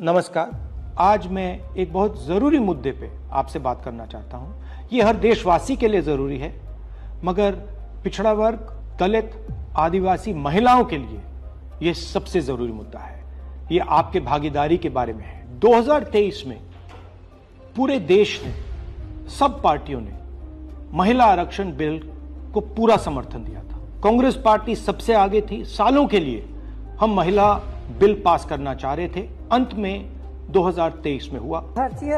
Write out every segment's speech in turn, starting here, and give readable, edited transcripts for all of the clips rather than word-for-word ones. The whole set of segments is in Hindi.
नमस्कार। आज मैं एक बहुत ज़रूरी मुद्दे पे आपसे बात करना चाहता हूँ। ये हर देशवासी के लिए ज़रूरी है, मगर पिछड़ा वर्ग, दलित, आदिवासी महिलाओं के लिए ये सबसे ज़रूरी मुद्दा है। ये आपके भागीदारी के बारे में है। 2023 में पूरे देश ने, सब पार्टियों ने महिला आरक्षण बिल को पूरा समर्थन दिया था। कांग्रेस पार्टी सबसे आगे थी। सालों के लिए हम महिला बिल पास करना चाह रहे थे। अंत में 2023 में हुआ। भारतीय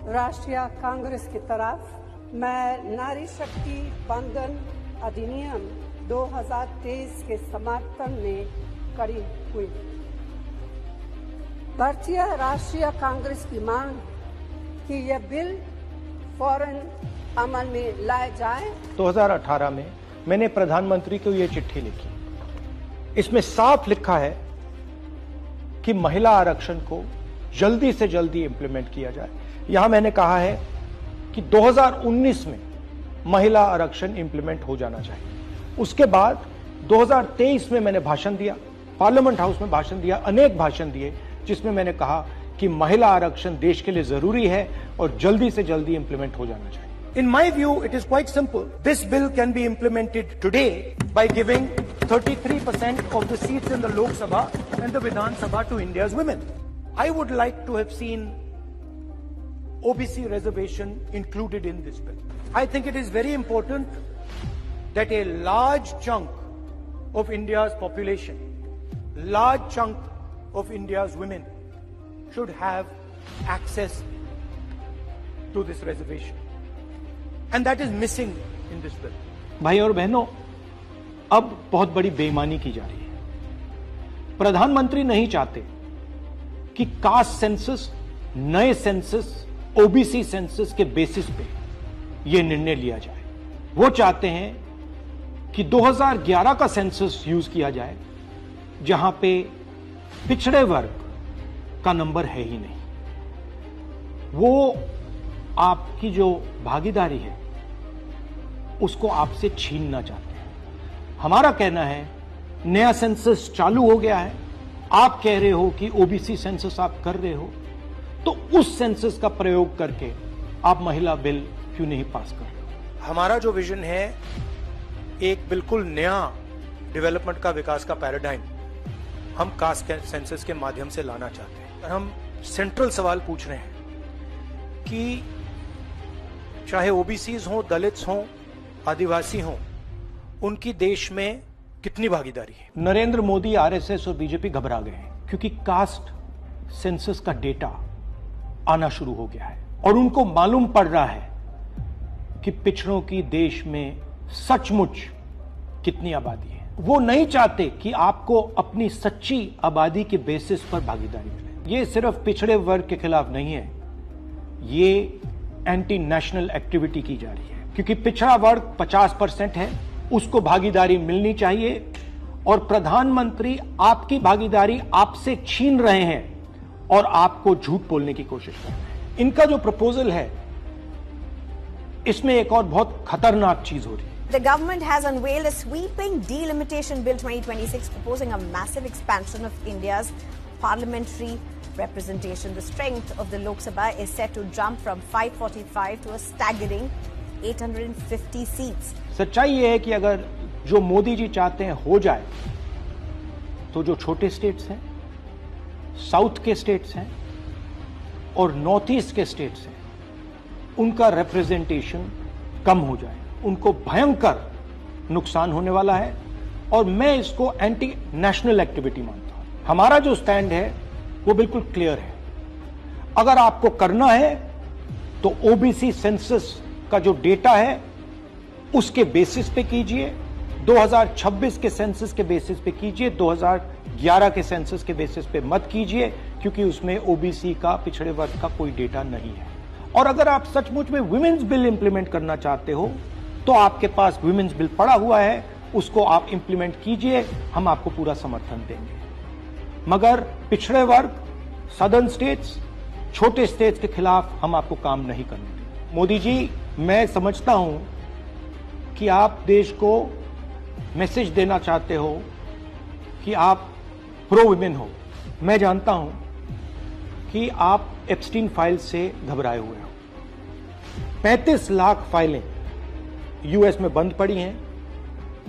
राष्ट्रीय कांग्रेस की तरफ मैं नारी शक्ति बंधन अधिनियम 2023 के समर्थन में खड़ी हुई। भारतीय राष्ट्रीय कांग्रेस की मांग कि यह बिल फौरन अमल में लाया जाए। 2018 में मैंने प्रधानमंत्री को यह चिट्ठी लिखी। इसमें साफ लिखा है कि महिला आरक्षण को जल्दी से जल्दी इंप्लीमेंट किया जाए। यहां मैंने कहा है कि 2019 में महिला आरक्षण इंप्लीमेंट हो जाना चाहिए। उसके बाद 2023 में मैंने भाषण दिया, पार्लियामेंट हाउस में भाषण दिया, अनेक भाषण दिए, जिसमें मैंने कहा कि महिला आरक्षण देश के लिए जरूरी है और जल्दी से जल्दी इंप्लीमेंट हो जाना चाहिए। In my view, it is quite simple. This bill can be implemented today by giving 33% of the seats in the Lok Sabha and the Vidhan Sabha to India's women. I would like to have seen OBC reservation included in this bill. I think it is very important that a large chunk of India's population, large chunk of India's women should have access to this reservation. And that is missing in this bill. भाई और बहनों, अब बहुत बड़ी बेईमानी की जा रही है। प्रधानमंत्री नहीं चाहते कि कास्ट सेंसस, नए सेंसस, ओबीसी सेंसस के बेसिस पे यह निर्णय लिया जाए। वो चाहते हैं कि 2011 का सेंसस यूज किया जाए, जहां पे पिछड़े वर्ग का नंबर है ही नहीं। वो आपकी जो भागीदारी है उसको आपसे छीनना चाहते हैं। हमारा कहना है नया सेंसस चालू हो गया है, आप कह रहे हो कि ओबीसी सेंसस आप कर रहे हो, तो उस सेंसस का प्रयोग करके आप महिला बिल क्यों नहीं पास कर रहे हो? हमारा जो विजन है एक बिल्कुल नया डेवलपमेंट का, विकास का पैराडाइम हम कास्ट सेंसस के माध्यम से लाना चाहते हैं। हम सेंट्रल सवाल पूछ रहे हैं कि चाहे ओबीसीज हो, दलित्स हो, आदिवासी हो, उनकी देश में कितनी भागीदारी है। नरेंद्र मोदी, आरएसएस और बीजेपी घबरा गए हैं क्योंकि कास्ट सेंसस का डेटा आना शुरू हो गया है और उनको मालूम पड़ रहा है कि पिछड़ों की देश में सचमुच कितनी आबादी है। वो नहीं चाहते कि आपको अपनी सच्ची आबादी के बेसिस पर भागीदारी मिले। ये सिर्फ पिछड़े वर्ग के खिलाफ नहीं है, ये एंटी नेशनल एक्टिविटी की जा रही है, क्योंकि पिछड़ा वर्ग 50% है, उसको भागीदारी मिलनी चाहिए और प्रधानमंत्री आपकी भागीदारी आपसे छीन रहे हैं और आपको झूठ बोलने की कोशिश कर रहे हैं। इनका जो प्रपोजल है, इसमें एक और बहुत खतरनाक चीज हो रही है। The government has unveiled a sweeping delimitation bill 2026 proposing a massive expansion of India's parliamentary representation. The strength of the Lok Sabha is set to jump from 545 to a staggering 850 seats. सच्चाई ये है कि अगर जो मोदी जी चाहते हैं हो जाए, तो जो छोटे स्टेट्स हैं, साउथ के स्टेट्स हैं और नॉर्थ ईस्ट के स्टेट्स हैं, उनका रिप्रेजेंटेशन कम हो जाए। उनको भयंकर नुकसान होने वाला है और मैं इसको एंटी नेशनल एक्टिविटी मानता हूं। हमारा जो स्टैंड है वो बिल्कुल क्लियर है। अगर आपको करना है तो ओबीसी सेंसस का जो डेटा है उसके बेसिस पे कीजिए, 2026 के सेंसस के बेसिस पे कीजिए, 2011 के सेंसस के बेसिस पे मत कीजिए, क्योंकि उसमें ओबीसी का, पिछड़े वर्ग का कोई डेटा नहीं है। और अगर आप सचमुच में वुमेन्स बिल इंप्लीमेंट करना चाहते हो तो आपके पास वुमेन्स बिल पड़ा हुआ है, उसको आप इंप्लीमेंट कीजिए, हम आपको पूरा समर्थन देंगे। मगर पिछड़े वर्ग, सदर्न स्टेट्स, छोटे स्टेट्स के खिलाफ हम आपको काम नहीं करने देंगे। मोदी जी, मैं समझता हूं कि आप देश को मैसेज देना चाहते हो कि आप प्रो वुमेन हो। मैं जानता हूं कि आप एप्स्टीन फाइल से घबराए हुए हो। 35 लाख फाइलें यूएस में बंद पड़ी हैं,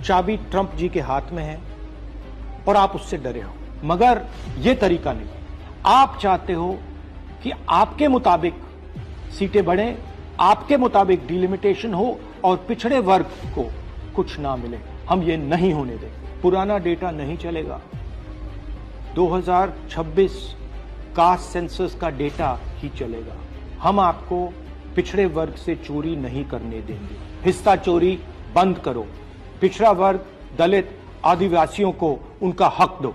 चाबी ट्रंप जी के हाथ में है और आप उससे डरे हो। मगर यह तरीका नहीं। आप चाहते हो कि आपके मुताबिक सीटें बढ़ें, आपके मुताबिक डिलिमिटेशन हो और पिछड़े वर्ग को कुछ ना मिले। हम ये नहीं होने देंगे। पुराना डेटा नहीं चलेगा। 2026 कास्ट सेंसस का डेटा ही चलेगा। हम आपको पिछड़े वर्ग से चोरी नहीं करने देंगे। हिस्सा चोरी बंद करो। पिछड़ा वर्ग, दलित, आदिवासियों को उनका हक दो।